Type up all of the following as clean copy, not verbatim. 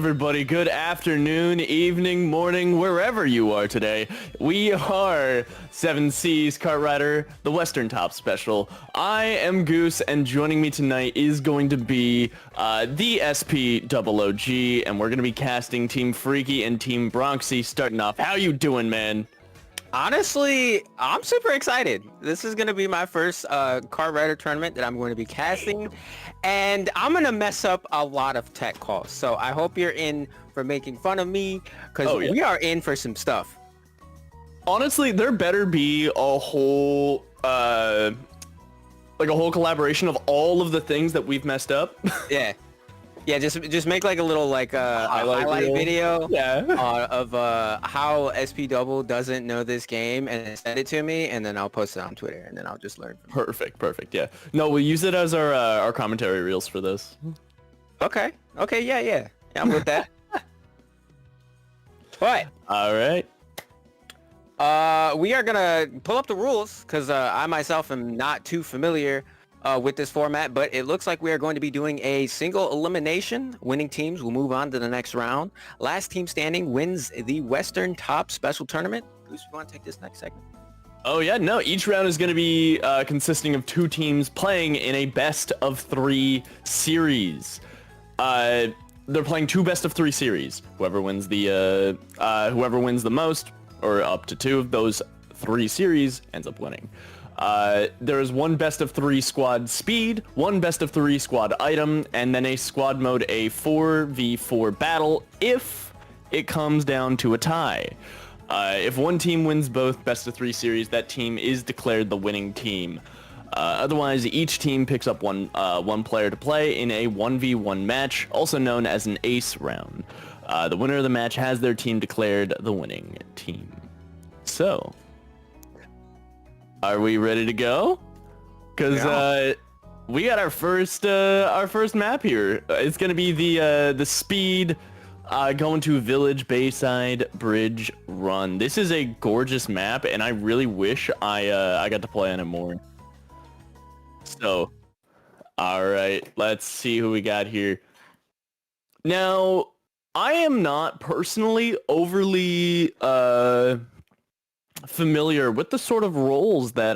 everybody. Good afternoon, evening, morning, wherever you are today. We are 7C's KartRider, the Western Top Special. I am Goose, and joining me tonight is going to be the SPOOG, and we're going to be casting Team Phreakky and Team Bronxy starting off. How you doing, man? Honestly, I'm super excited. This is going to be my first KartRider tournament that I'm going to be casting, and I'm going to mess up a lot of tech calls. So I hope you're in for making fun of me, because we are in for some stuff. Honestly, there better be a whole collaboration of all of the things that we've messed up. Yeah, just make like a little highlight video of how SP Double doesn't know this game, and send it to me, and then I'll post it on Twitter, and then I'll just learn from it. Perfect. Yeah. No, we'll use it as our commentary reels for this. Okay, yeah. I'm with that. But all right. We are gonna pull up the rules because I myself am not too familiar with this format, but it looks like we are going to be doing a single elimination. Winning teams will move on to the next round. Last team standing wins the Western Top Special Tournament. Goose, you want to take this next segment? Oh yeah, no. Each round is going to be consisting of two teams playing in a best of three series. They're playing two best of three series. Whoever wins the most, or up to two of those three series, ends up winning. There is one best of three squad speed, one best of three squad item, and then a squad mode, a 4v4 battle if it comes down to a tie. If one team wins both best of three series, that team is declared the winning team. Otherwise, each team picks up one player to play in a 1v1 match, also known as an ace round. The winner of the match has their team declared the winning team. So, are we ready to go? Because we got our first map here. It's gonna be the speed going to Village Bayside Bridge Run. This is a gorgeous map, and I really wish I got to play on it more. So, all right, let's see who we got here. Now, I am not personally overly familiar with the sort of roles that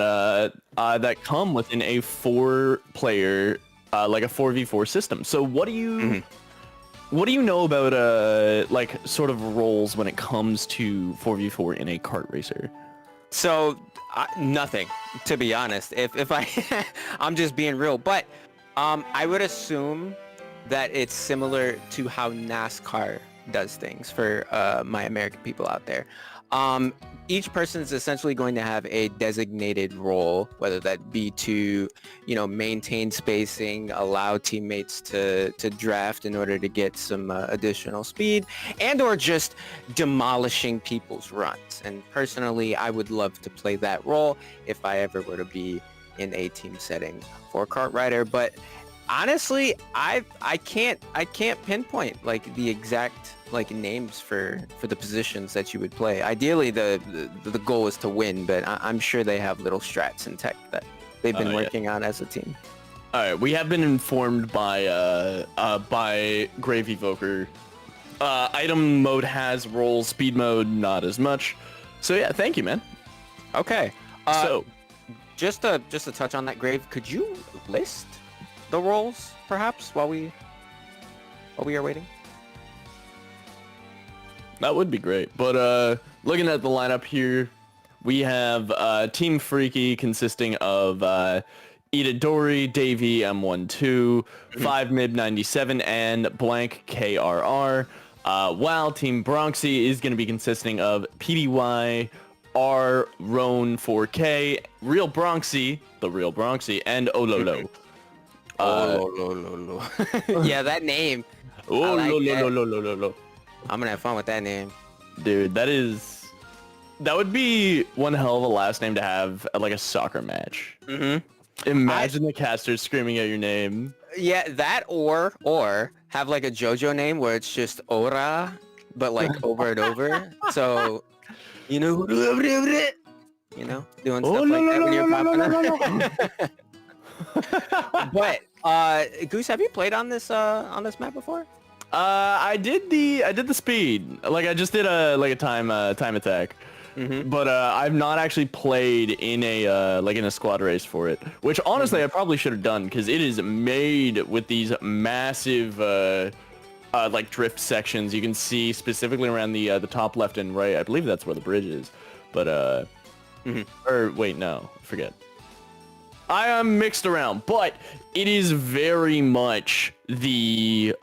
that come within a four-player like a 4v4 system. So what do you know about like sort of roles when it comes to 4v4 in a kart racer? So nothing, to be honest. If I I'm just being real, but I would assume that it's similar to how NASCAR does things for my American people out there. Each person is essentially going to have a designated role, whether that be to, maintain spacing, allow teammates to draft in order to get some additional speed, and or just demolishing people's runs. And personally, I would love to play that role if I ever were to be in a team setting for KartRider. But honestly, I can't pinpoint like the exact names for the positions that you would play. Ideally, the goal is to win, but I'm sure they have little strats and tech that they've been working on as a team. All right, we have been informed by Grave Evoker. Item mode has roles, speed mode not as much. So yeah, thank you, man. Okay. So just to touch on that, Grave, could you list the roles perhaps while we are waiting? That would be great. But looking at the lineup here, we have Team Phreakky consisting of Itadori, Davey M12, 5Mib97, and Blank KRR. While Team Bronxy is going to be consisting of PDY, R, Roan 4K, Real Bronxy, the Real Bronxy, and Ololo. Yeah, that name. Ololo. I'm gonna have fun with that name. Dude, that would be one hell of a last name to have at like a soccer match. Imagine the casters screaming out your name. Yeah, that or have like a JoJo name where it's just Ora, but like over and over. So, doing stuff like that when you're popping up. But Goose, have you played on this map before? I did the speed. Like I just did a time attack. But I've not actually played in a squad race for it, which honestly I probably should have done because it is made with these massive like drift sections. You can see specifically around the top left and right. I believe that's where the bridge is. But or wait, no, forget. I am mixed around, but it is very much the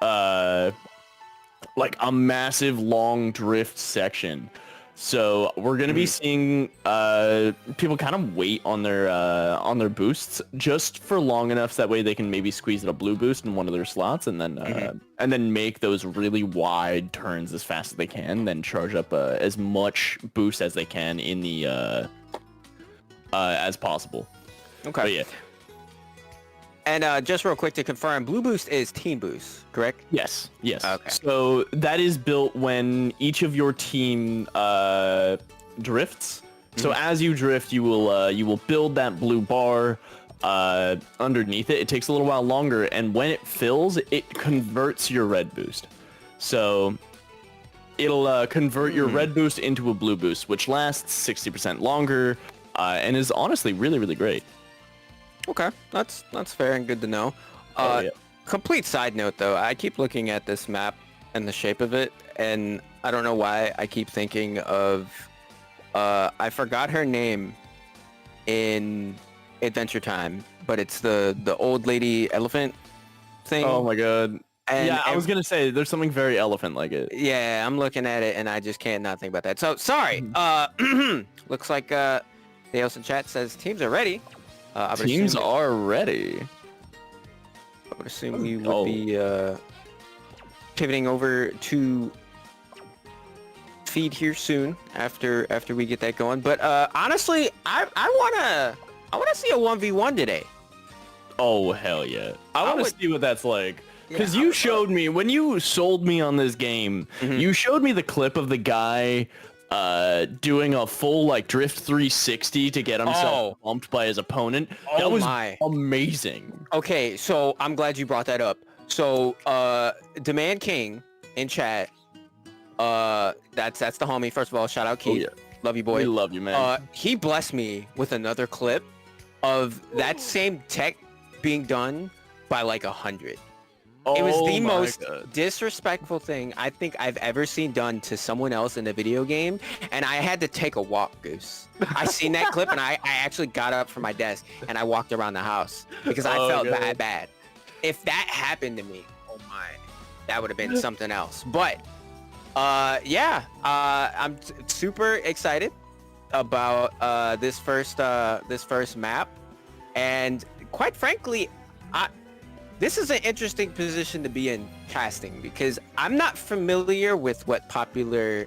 like a massive long drift section. So we're gonna be seeing people kind of wait on their boosts just for long enough so that way they can maybe squeeze a blue boost in one of their slots and then make those really wide turns as fast as they can, then charge up as much boost as they can in the as possible. Okay. But yeah. And just real quick to confirm, Blue Boost is Team Boost, correct? Yes. Okay. So that is built when each of your team drifts. So as you drift, you will build that blue bar underneath it. It takes a little while longer, and when it fills, it converts your red boost. So it'll convert your red boost into a blue boost, which lasts 60% longer and is honestly really, really great. Okay, that's fair and good to know. Yeah. Complete side note though, I keep looking at this map and the shape of it, and I don't know why I keep thinking of I forgot her name in Adventure Time, but it's the old lady elephant thing. Oh my god. And yeah, I was gonna say there's something very elephant like it. Yeah, I'm looking at it and I just can't not think about that. So sorry. Looks like Theos in chat says teams are ready. Teams are ready. I would assume we would be pivoting over to feed here soon after we get that going. But honestly, I wanna see a 1v1 today. Oh hell yeah! I want to see what that's like. Because Yeah, you showed me when you sold me on this game. You showed me the clip of the guy doing a full like drift 360 to get himself bumped by his opponent. That was amazing. Okay, so I'm glad you brought that up. So Demand King in chat, that's the homie. First of all, shout out Keith. Love you, boy. We love you, man. He blessed me with another clip of that same tech being done by like 100. It was the most disrespectful thing I think I've ever seen done to someone else in a video game, and I had to take a walk, Goose. I seen that clip, and I actually got up from my desk, and I walked around the house because I felt bad. If that happened to me, oh my, that would have been something else. But, I'm super excited about this first map, and quite frankly, this is an interesting position to be in casting because I'm not familiar with what popular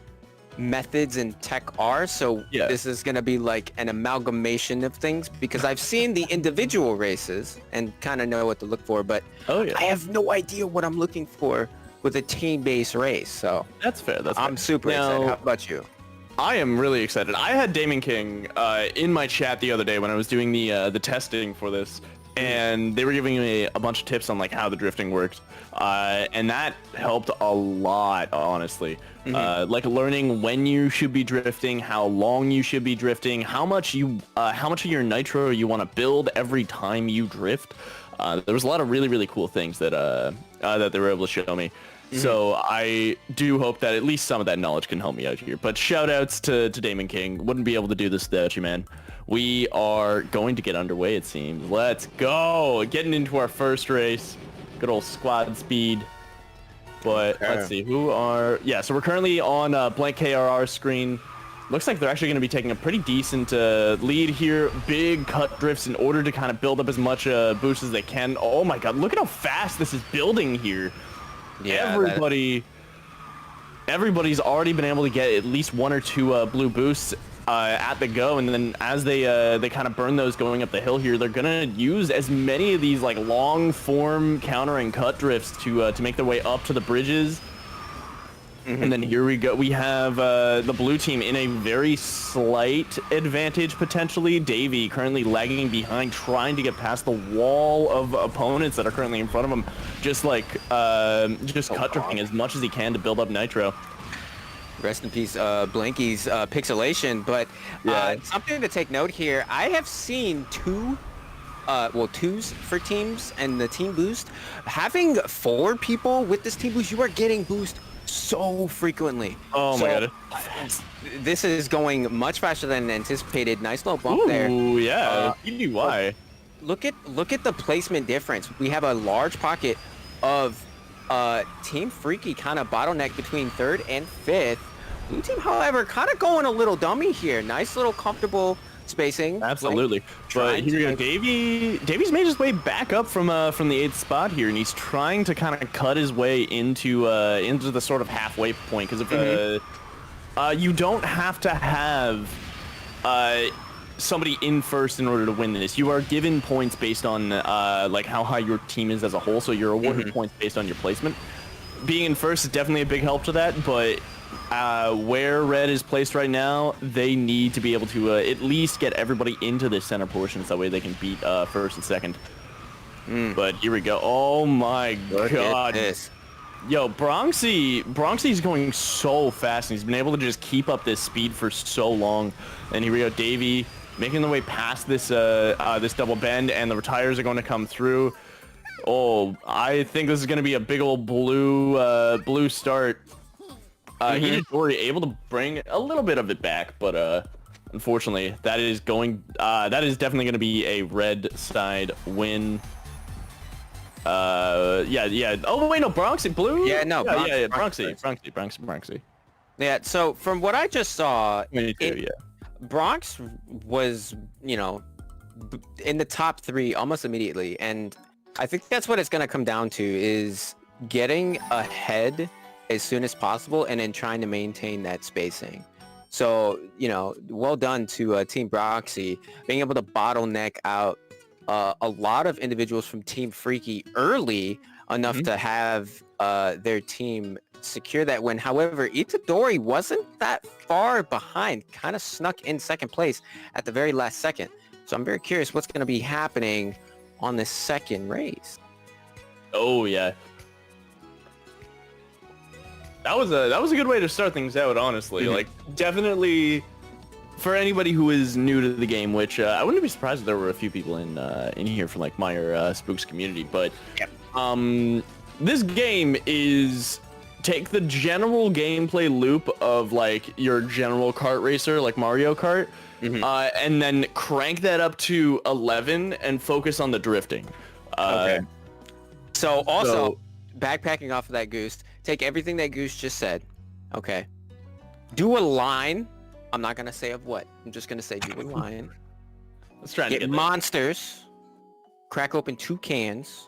methods and tech are. So this is going to be like an amalgamation of things because I've seen the individual races and kind of know what to look for, but I have no idea what I'm looking for with a team-based race. So that's fair. I'm super excited. How about you? I am really excited. I had Damon King in my chat the other day when I was doing the testing for this. And they were giving me a bunch of tips on like how the drifting worked, and that helped a lot, honestly. Like learning when you should be drifting, how long you should be drifting, how much of your nitro you want to build every time you drift. There was a lot of really, really cool things that that they were able to show me. So I do hope that at least some of that knowledge can help me out here. But shout outs to Damon King. Wouldn't be able to do this without you, man. We are going to get underway, it seems. Let's go. Getting into our first race. Good old squad speed. But let's see who are... Yeah, so we're currently on blank KRR screen. Looks like they're actually going to be taking a pretty decent lead here. Big cut drifts in order to kind of build up as much boost as they can. Oh my god, look at how fast this is building here. Yeah, everybody's already been able to get at least one or two blue boosts at the go, and then as they kind of burn those going up the hill here, they're gonna use as many of these like long form counter and cut drifts to make their way up to the bridges. And then here we go. We have the blue team in a very slight advantage, potentially. Davey currently lagging behind, trying to get past the wall of opponents that are currently in front of him. Just like, just cut dripping as much as he can to build up nitro. Rest in peace, Blanky's pixelation. But something to take note here, I have seen twos for teams and the team boost. Having 4 people with this team boost, you are getting boost so frequently. Oh my god. This is going much faster than anticipated. Nice little bump there. Ooh, yeah. EDY. Look at the placement difference. We have a large pocket of Team Phreakky kind of bottleneck between 3rd and 5th. Blue team, however, kind of going a little dummy here. Nice little comfortable spacing. Absolutely. But here we go. Davey's made his way back up from the 8th spot here, and he's trying to kind of cut his way into the sort of halfway point, because if you don't have to have somebody in first in order to win this. You are given points based on like how high your team is as a whole, so you're awarded points based on your placement. Being in first is definitely a big help to that, but where red is placed right now, they need to be able to at least get everybody into the center portion, so that way they can beat first and second. But here we go. Oh my god. Yo, Bronxy's going so fast, and he's been able to just keep up this speed for so long. And here we go, Davey making the way past this this double bend, and the retires are going to come through. Oh, I think this is going to be a big old blue start. Hidori able to bring a little bit of it back, but unfortunately, that is definitely going to be a red side win. Yeah. Oh wait, no, Bronxy, blue. Yeah, no, Bronxy. Yeah. So from what I just saw, yeah. Bronx was, in the top 3 almost immediately, and I think that's what it's going to come down to, is getting ahead as soon as possible and then trying to maintain that spacing. So, well done to Team Bronxy, being able to bottleneck out a lot of individuals from Team Phreakky early enough to have their team secure that win. However, Itadori wasn't that far behind, kind of snuck in second place at the very last second. So I'm very curious what's going to be happening on the second race. Oh yeah. That was a good way to start things out, honestly. Like, definitely for anybody who is new to the game, which I wouldn't be surprised if there were a few people in here from like my Spooks community, but this game is take the general gameplay loop of like your general kart racer, like Mario Kart, and then crank that up to 11 and focus on the drifting. Okay. So also, backpacking off of that, Goose, take everything that Goose just said, okay? Do a line. I'm not going to say of what. I'm just going to say do a line. Let's try to get monsters, crack open 2 cans,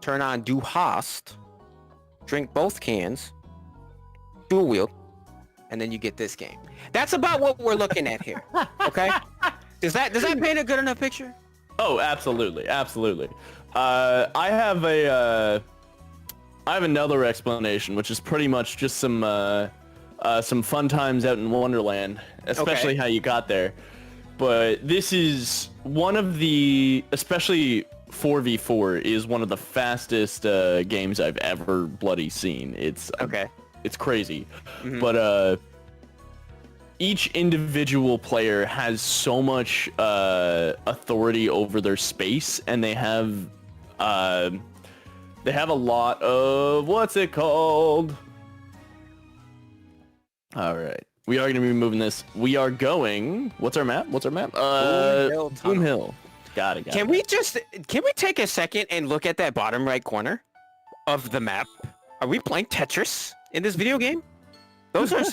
turn on do Host, drink both cans, do a wheel, and then you get this game. That's about what we're looking at here, okay? Does that paint a good enough picture? Oh, absolutely. I have another explanation, which is pretty much just some fun times out in Wonderland, especially how you got there. But this is one of the, especially 4v4 is one of the fastest games I've ever bloody seen. It's crazy. But each individual player has so much authority over their space, and they have a lot of, what's it called? All right. We are going to be moving this. We are going, what's our map? Boom Hill. Got it. Can we take a second and look at that bottom right corner of the map? Are we playing Tetris in this video game? Those are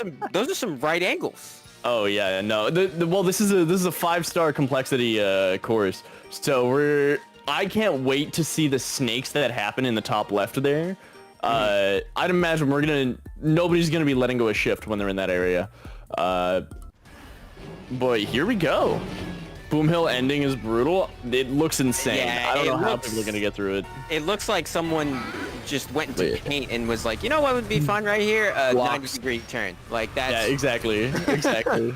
some right angles. Oh yeah, no. Well, this is a 5-star complexity course. So I can't wait to see the snakes that happen in the top left there. I'd imagine nobody's gonna be letting go of shift when they're in that area. Boy, here we go. Boomhill ending is brutal. It looks insane. Yeah, I don't know how looks- people are gonna get through it. It looks like someone just went into Wait. paint and was like, you know what would be fun right here? A Blocks. 90-degree turn. Like that's. Yeah, exactly. Exactly.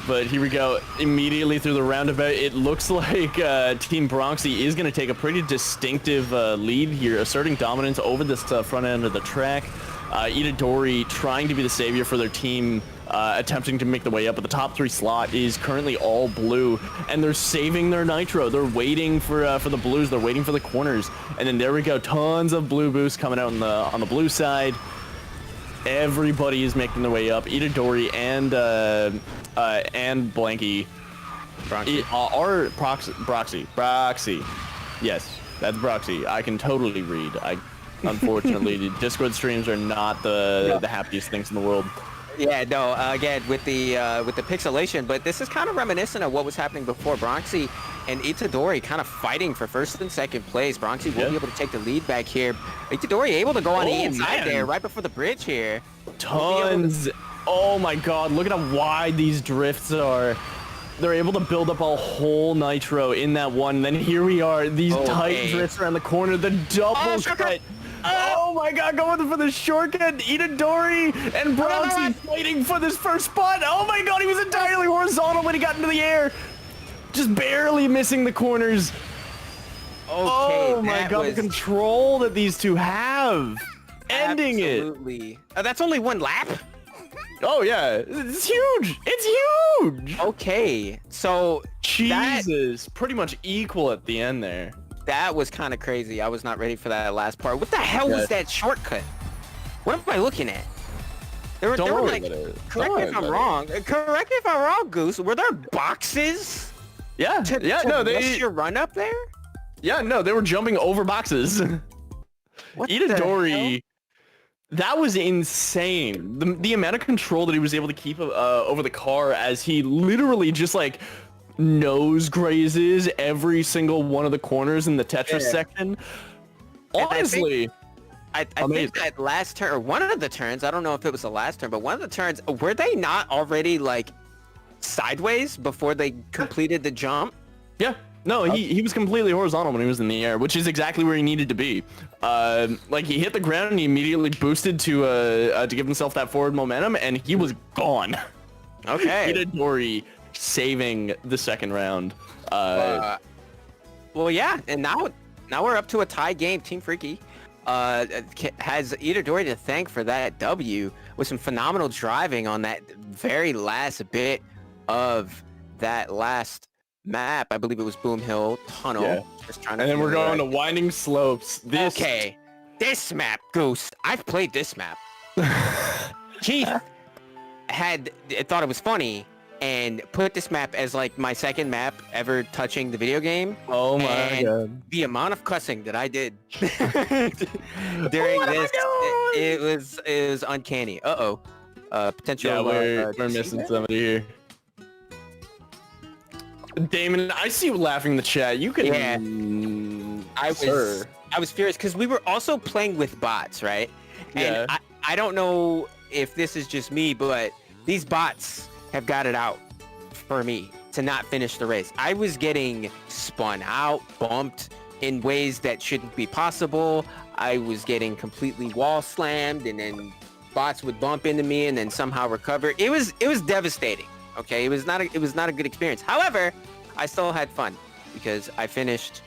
But here we go. Immediately through the roundabout, it looks like Team Bronxy is going to take a pretty distinctive lead here, asserting dominance over this front end of the track. Itadori trying to be the savior for their team, attempting to make the way up, but the top 3 slot is currly all blue, and they're saving their nitro. They're waiting for the blues. They're waiting for the corners, and then there we go. Tons of blue boosts coming out on the blue side. Everybody is making their way up. Itadori and Blanky are Broxy. Yes, that's Broxy. I can totally read. Unfortunately, the Discord streams are not the happiest things in the world. Yeah, no. Again, with the pixelation, but this is kind of reminiscent of what was happening before. Bronxy and Itadori kind of fighting for first and second place. Bronxy will be able to take the lead back here. Itadori able to go on the inside there, right before the bridge here. Tons. Oh my God! Look at how wide these drifts are. They're able to build up a whole nitro in that one. And then here we are. These tight drifts around the corner. The double cut. Oh my God, going for the shortcut. Itadori and Bronxy fighting for this first spot. Oh my God, he was entirely horizontal when he got into the air. Just barely missing the corners. Oh my God, the control that these two have. Ending it. Absolutely. That's only one lap? Oh yeah, it's huge. It's huge. Okay, so Jesus, pretty much equal at the end there. That was kind of crazy. I was not ready for that last part. What the hell was that shortcut? What am I looking at? They were like, correct me if I'm wrong. Correct me if I'm wrong, Goose. Were there boxes? Yeah, no, they your run up there. Yeah, no, they were jumping over boxes. What Itadori, that was insane. The amount of control that he was able to keep over the car as he literally just like nose grazes every single one of the corners in the Tetris section. Honestly, I think that last turn, or one of the turns, I don't know if it was the last turn, but one of the turns, were they not already like sideways before they completed the jump? Yeah. No, he was completely horizontal when he was in the air, which is exactly where he needed to be. Like he hit the ground and he immediately boosted to give himself that forward momentum, and he was gone. Okay. Itadori saving the second round. Well, yeah, and now we're up to a tie game. Team Phreakky has Itadori to thank for that W with some phenomenal driving on that very last bit of that last map. I believe it was Boom Hill Tunnel. Yeah. Just trying to and then we're going to winding slopes. Okay, this map, Goose. I've played this map. Keith thought it was funny and put this map as like my second map ever touching the video game. Oh my God. The amount of cussing that I did during this, it was uncanny. Potential. Yeah, we're missing somebody here. Damon, I see you laughing in the chat. You can. Yeah. I was furious because we were also playing with bots, right? And I don't know if this is just me, but these bots have got it out for me to not finish the race. I was getting spun out, bumped in ways that shouldn't be possible. I was getting completely wall slammed, and then bots would bump into me and then somehow recover. It was devastating. Okay, it was not a good experience. However, I still had fun because I finished.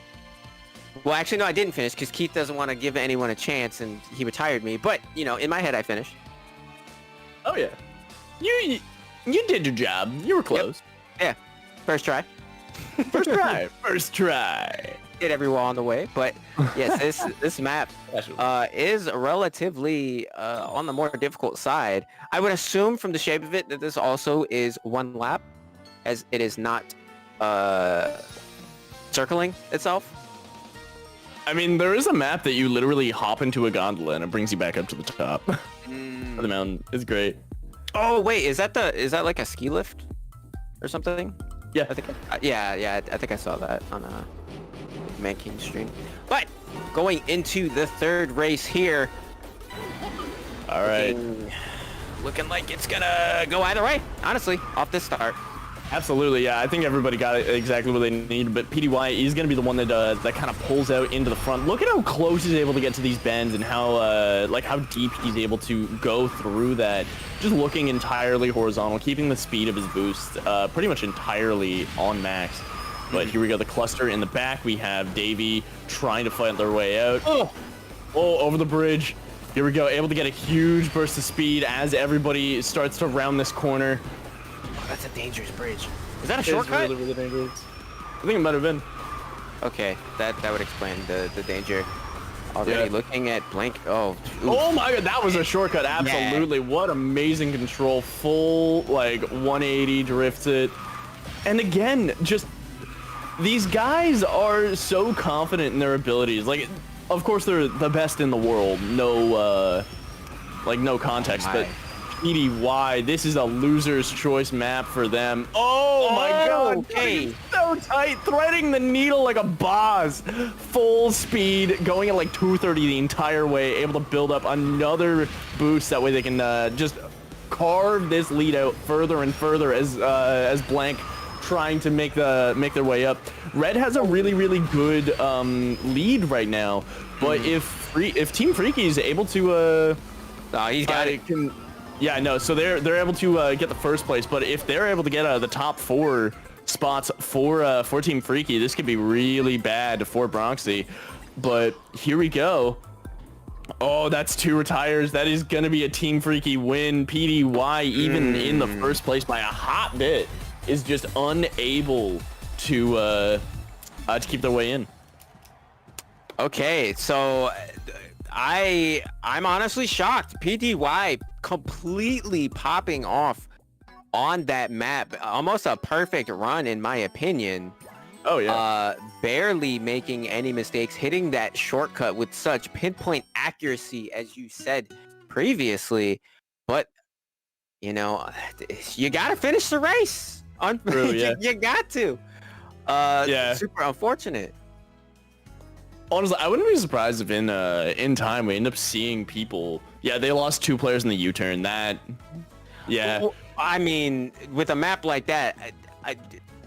Well, actually, no, I didn't finish because Keith doesn't want to give anyone a chance, and he retired me. But you know, in my head, I finished. Oh yeah, you did your job. You were close. Yep. Yeah, first try. First try. Hit every wall on the way, but yes, this map is relatively on the more difficult side. I would assume from the shape of it that this also is one lap, as it is not circling itself. I mean, there is a map that you literally hop into a gondola and it brings you back up to the top of the mountain. It's great. Oh wait, is that like a ski lift or something? Yeah, I think. I think I saw that on a Man King stream. But going into the third race here. All right. Looking like it's gonna go either way. Honestly, off this start. Absolutely, yeah. I think everybody got exactly what they needed, but PDY is going to be the one that that kind of pulls out into the front. Look at how close he's able to get to these bends and how like how deep he's able to go through that. Just looking entirely horizontal, keeping the speed of his boost pretty much entirely on max. But here we go, the cluster in the back. We have Davey trying to fight their way out. Oh, over the bridge. Here we go, able to get a huge burst of speed as everybody starts to round this corner. That's a dangerous bridge. Is that a shortcut? It's really, really dangerous. I think it might have been. Okay, that would explain the danger. Already looking at blank. Oh. Oof. Oh my god, that was a shortcut. Absolutely. Yeah. What amazing control. Full like 180 drifts it. And again, just these guys are so confident in their abilities. Like, of course they're the best in the world. No, like no context, but. PDY, this is a loser's choice map for them. Oh my god, okay. So tight, threading the needle like a boss. Full speed, going at like 230 the entire way, able to build up another boost. That way they can just carve this lead out further and further as Blank trying to make their way up. Red has a really, really good lead right now, but if Team Phreakky is able to he's got it. Yeah, no, so they're able to get the first place, but if they're able to get the top 4 spots for Team Phreakky, this could be really bad for Bronxy. But here we go. Oh, that's 2 retires. That is going to be a Team Phreakky win. PDY, even in the first place by a hot bit, is just unable to keep their way in. Okay, so I'm honestly shocked. PDY completely popping off on that map. Almost a perfect run in my opinion. Oh yeah. Barely making any mistakes, hitting that shortcut with such pinpoint accuracy as you said previously. But you know, you gotta finish the race. True, yeah. You got to. Yeah. Super unfortunate. Honestly, I wouldn't be surprised if in time we end up seeing people. Yeah, they lost 2 players in the U-turn. That, yeah. Well, I mean, with a map like that,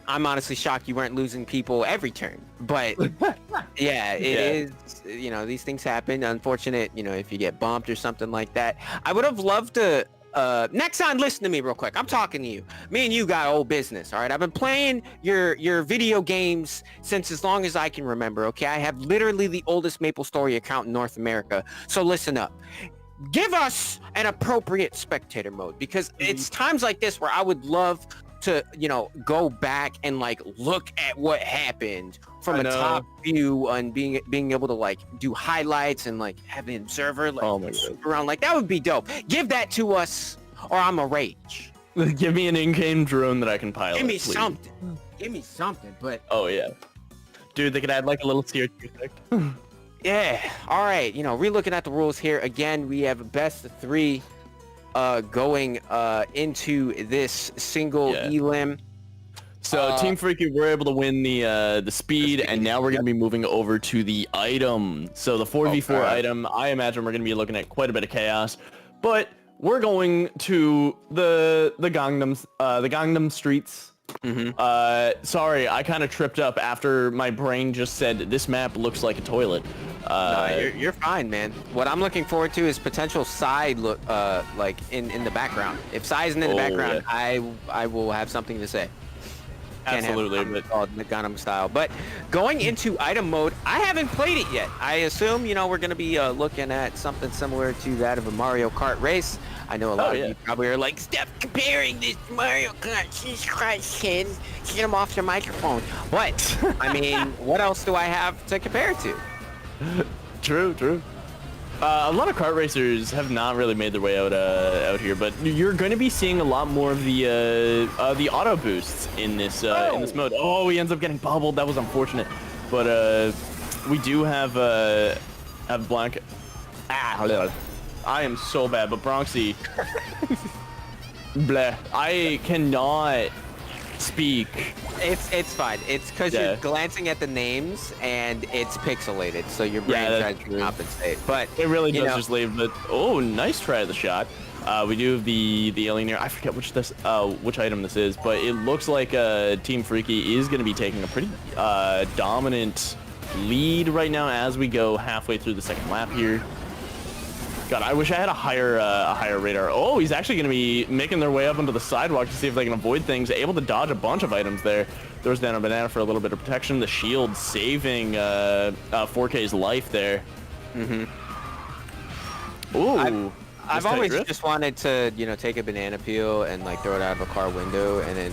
I'm honestly shocked you weren't losing people every turn. But yeah, it is. You know, these things happen. Unfortunate. You know, if you get bumped or something like that. I would have loved to. Nexon, listen to me real quick. I'm talking to you. Me and you got old business, all right? I've been playing your video games since as long as I can remember, okay? I have literally the oldest MapleStory account in North America. So listen up. Give us an appropriate spectator mode, because it's times like this where I would love to, you know, go back and like look at what happened from a top view and being able to like do highlights and like have an observer like swoop around. Like that would be dope. Give that to us or I'm a rage. Give me an in-game drone that I can pilot. Give me please. something. Give me something. But oh yeah, dude, they could add like a little CO2 effect. Yeah. All right. You know, re-looking at the rules here again. We have best of 3 going into this single elim. So Team Phreakky were able to win the speed, and now we're going to be moving over to the item. So the 4v4 item, I imagine we're going to be looking at quite a bit of chaos, but we're going to the Gangnam streets. Sorry, I kind of tripped up after my brain just said this map looks like a toilet. No, you're fine, man. What I'm looking forward to is potential side look, like in the background. If Psy's in the background, I will have something to say. Absolutely, but the Gangnam style. But going into item mode, I haven't played it yet. I assume, you know, we're gonna be looking at something similar to that of a Mario Kart race. I know a lot of you probably are like, stop comparing this to Mario Kart. Jesus Christ, kids, get them off your microphone. But I mean, what else do I have to compare it to? True. A lot of kart racers have not really made their way out here, but you're going to be seeing a lot more of the auto boosts in this mode. Oh, he ends up getting bubbled. That was unfortunate, but we do have Blanc. I am so bad, but Bronxy. Bleh. I cannot speak. It's fine. It's because Yeah. you're glancing at the names and it's pixelated, so your brain Yeah, tries that's to true. compensate. But It really you does know, just leave. But oh, nice try at the shot. We do have the alien here. I forget which item this is, but it looks like Team Phreakky is going to be taking a pretty dominant lead right now as we go halfway through the second lap here. God, I wish I had a higher radar. Oh, he's actually going to be making their way up onto the sidewalk to see if they can avoid things. Able to dodge a bunch of items there. Throws down a banana for a little bit of protection. The shield saving 4K's life there. Ooh. I've always just wanted to, take a banana peel and like throw it out of a car window and then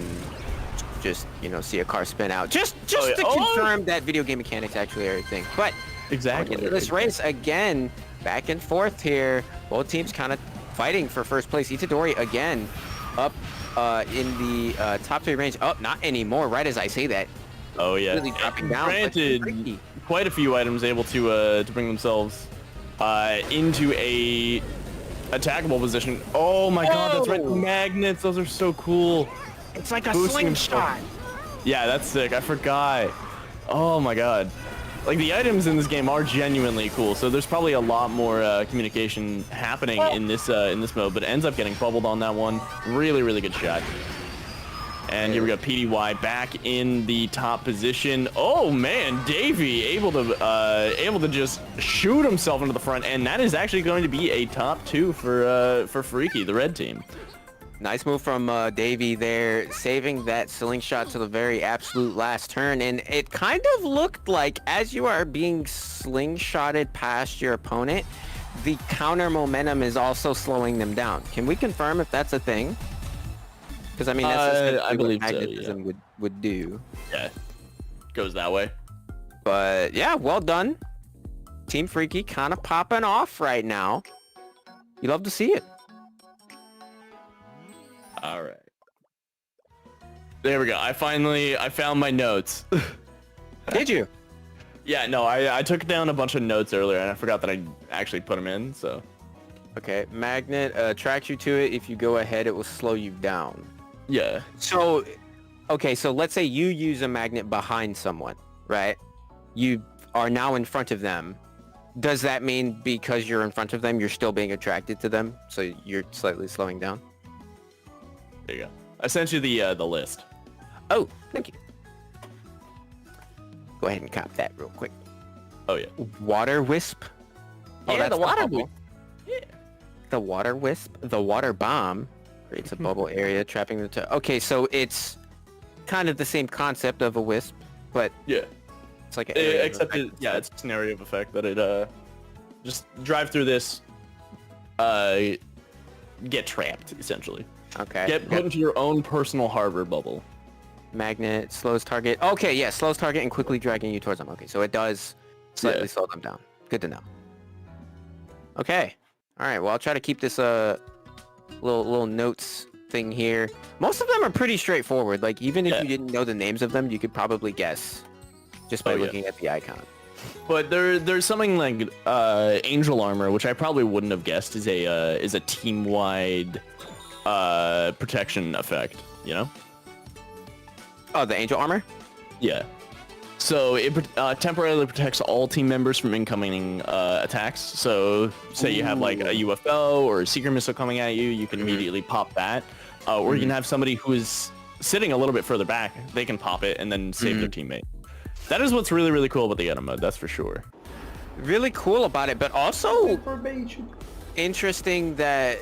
just, see a car spin out. Just to confirm that video game mechanics actually are a thing. But Exactly. into this race again, back and forth here. Both teams kind of fighting for first place. Itadori again up in the top 3 range. Oh, not anymore. Right as I say that. Oh yeah. Really dropping down. Granted, quite a few items able to bring themselves into a attackable position. Oh my god, that's right. Magnets, those are so cool. It's like a Boosting slingshot. Yeah, that's sick. I forgot. Oh my god. Like, the items in this game are genuinely cool, so there's probably a lot more communication happening in this mode, but it ends up getting bubbled on that one. Really, really good shot. And here we go, PDY back in the top position. Oh man, Davey able to just shoot himself into the front, and that is actually going to be a top 2 for Phreakky, the red team. Nice move from Davey there, saving that slingshot to the very absolute last turn. And it kind of looked like as you are being slingshotted past your opponent, the counter momentum is also slowing them down. Can we confirm if that's a thing? Because I mean, that's I believe what so, magnetism would do. Yeah, goes that way. But yeah, well done. Team Phreakky kind of popping off right now. You love to see it. All right. There we go. I found my notes. Did you? Yeah, no, I took down a bunch of notes earlier, and I forgot that I actually put them in, so. Okay, magnet attracts you to it. If you go ahead, it will slow you down. Yeah. So, okay, so let's say you use a magnet behind someone, right? You are now in front of them. Does that mean because you're in front of them, you're still being attracted to them? So you're slightly slowing down? There you go. I sent you the list. Oh, thank you. Go ahead and cop that real quick. Oh yeah. Water wisp. Yeah, that's the water bubble. Yeah. The water wisp. The water bomb creates a bubble area, trapping the... Okay, so it's kind of the same concept of a wisp, but Yeah. it's like an area of Except effect. it's a scenario of effect that it just drive through this, get trapped essentially. Okay. Get put into your own personal harbor bubble. Magnet slows target. Okay, yeah, slows target and quickly dragging you towards them. Okay, so it does slightly slow them down. Good to know. Okay. All right. Well, I'll try to keep this little notes thing here. Most of them are pretty straightforward. Like even if you didn't know the names of them, you could probably guess just by looking at the icon. But there's something like angel armor, which I probably wouldn't have guessed is a team wide protection effect. You know? Oh, the angel armor? Yeah. So it temporarily protects all team members from incoming attacks. So say you have like a UFO or a seeker missile coming at you, you can immediately pop that. Or you can have somebody who is sitting a little bit further back, they can pop it and then save their teammate. That is what's really, really cool about the item mode, that's for sure. Really cool about it, but also interesting that,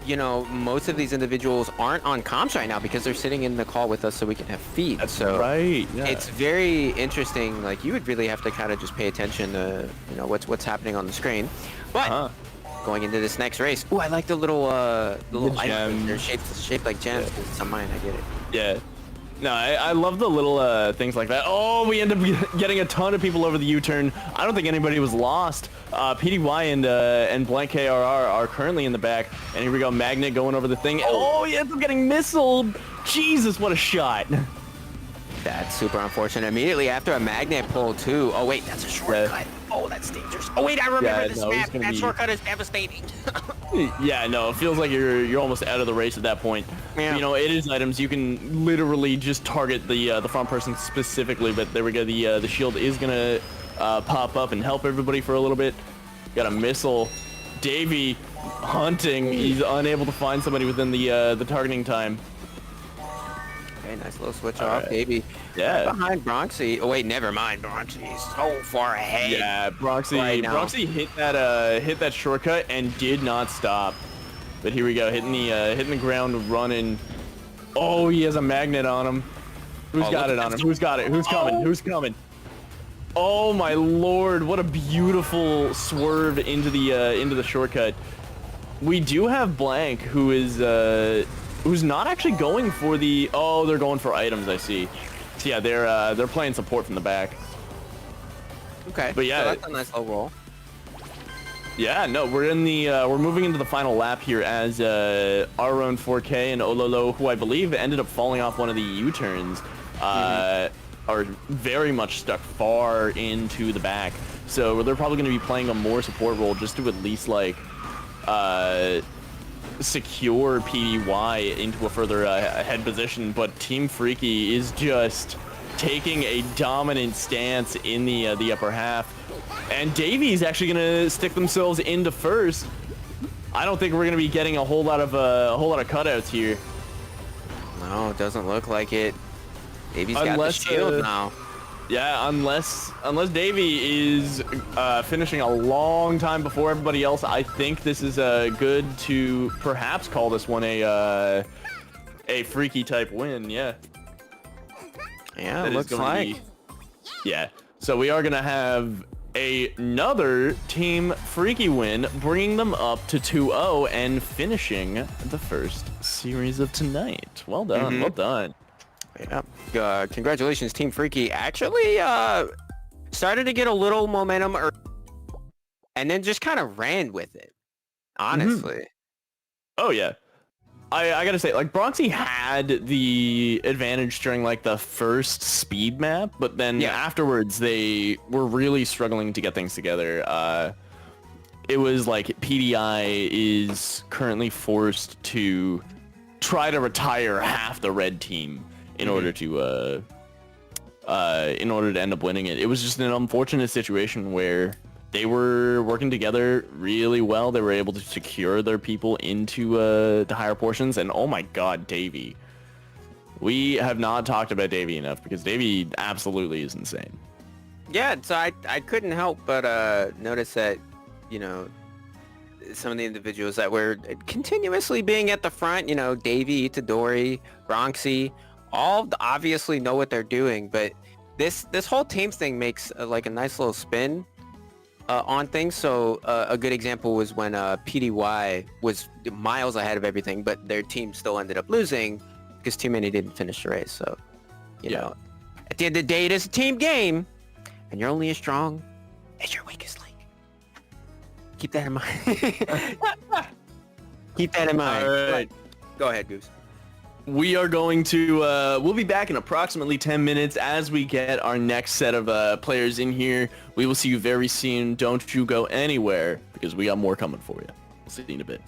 you know, most of these individuals aren't on comms right now because they're sitting in the call with us so we can have feed. That's so right. Yeah. It's very interesting. Like you would really have to kind of just pay attention to, you know, what's happening on the screen. But going into this next race, ooh, I like the little items. They're shaped like gems. Yeah. It's on mine. I get it. Yeah. No, I love the little things like that. Oh, we end up getting a ton of people over the U-turn. I don't think anybody was lost. PDY and Blank KRR are currently in the back. And here we go, Magnet going over the thing. Oh, he ends up getting missiled. Jesus, what a shot. That's super unfortunate. Immediately after a Magnet pull, too. Oh, wait, that's a shortcut. Oh, that's dangerous. Oh, wait, I remember this map. That shortcut is devastating. Yeah, no, it feels like you're almost out of the race at that point. Yeah. You know, it is items. You can literally just target the front person specifically, but there we go. The shield is gonna pop up and help everybody for a little bit. Got a missile. Davey hunting. He's unable to find somebody within the targeting time. Okay, nice little switch All off, right. Davey. Yeah. Behind Bronxy. Oh wait, never mind. Bronxy's so far ahead. Yeah, Bronxy. Right now. Bronxy hit that shortcut and did not stop. But here we go, hitting the ground, running. Oh, he has a magnet on him. Who's got it on him? Who's got it? Who's coming? Who's coming? Oh my lord! What a beautiful swerve into the shortcut. We do have Blank, who is who's not actually going for the. Oh, they're going for items. I see. So yeah, they're playing support from the back. Okay. But yeah, so that's a nice little roll. Yeah, no, we're moving into the final lap here as our own 4K and Ololo, who I believe ended up falling off one of the U-turns, are very much stuck far into the back. So they're probably going to be playing a more support role just to at least like secure PDY into a further head position. But Team Phreakky is just taking a dominant stance in the upper half. And Davey's actually gonna stick themselves into first. I don't think we're gonna be getting a whole lot of cutouts here. No, it doesn't look like it. Davey's got the shield now. Yeah, unless Davey is finishing a long time before everybody else, I think this is good to perhaps call this one a Phreakky type win. Yeah. Yeah, That it looks like. Yeah. So we are gonna have another Team Phreakky win, bringing them up to 2-0 and finishing the first series of tonight. Well done, well done. Yeah. Congratulations, Team Phreakky. Actually, started to get a little momentum, and then just kind of ran with it. Honestly. Oh yeah. I gotta say, like, Bronxy had the advantage during like the first speed map, but then afterwards they were really struggling to get things together. It was like PDI is currently forced to try to retire half the red team in order to end up winning it. It was just an unfortunate situation where they were working together really well. They were able to secure their people into the higher portions. And oh my god, Davey. We have not talked about Davey enough because Davey absolutely is insane. Yeah, so I couldn't help but notice that, you know, some of the individuals that were continuously being at the front, you know, Davey, Itadori, Bronxy, all obviously know what they're doing. But this whole teams thing makes like a nice little spin on things. So a good example was when PDY was miles ahead of everything, but their team still ended up losing because too many didn't finish the race. So, you know, at the end of the day, it is a team game, and you're only as strong as your weakest link. Keep that in mind. Keep that in mind. All right. Go ahead, Goose. We are going to, we'll be back in approximately 10 minutes as we get our next set of players in here. We will see you very soon. Don't you go anywhere because we got more coming for you. We'll see you in a bit.